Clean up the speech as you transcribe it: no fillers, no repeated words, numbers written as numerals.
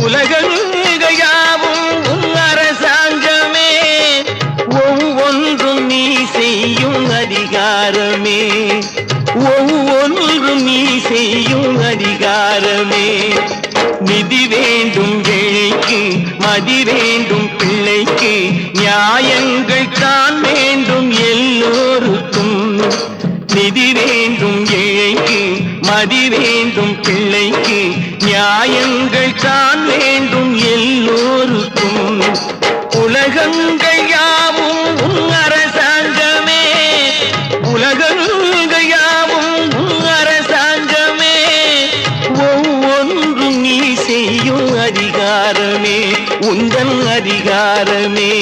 உலகங்கையாவும் உன் அரசாங்கமே, ஒவ்வொன்றும் நீ செய்யும் அதிகாரமே, ஒவ்வொன்றும் நீ செய்யும் அதிகாரமே. நிதி வேண்டும் ஏழைக்கு, மதி வேண்டும் பிள்ளைக்கு, நியாயங்கள் தான் வேண்டும் எல்லோருக்கும். நிதி வேண்டும் ஏழைக்கு, மதி வேண்டும் பிள்ளைக்கு, நியாயங்கள் தான் வேண்டும் எல்லோருக்கும். உலகங்கள் யாவும் உன் அரசாங்கமே, உலகங்கள் யாவும் உன் அரசாங்கமே, ஒவ்வொன்றும் நீ செய்யும் அதிகாரமே, உந்தன் அதிகாரமே.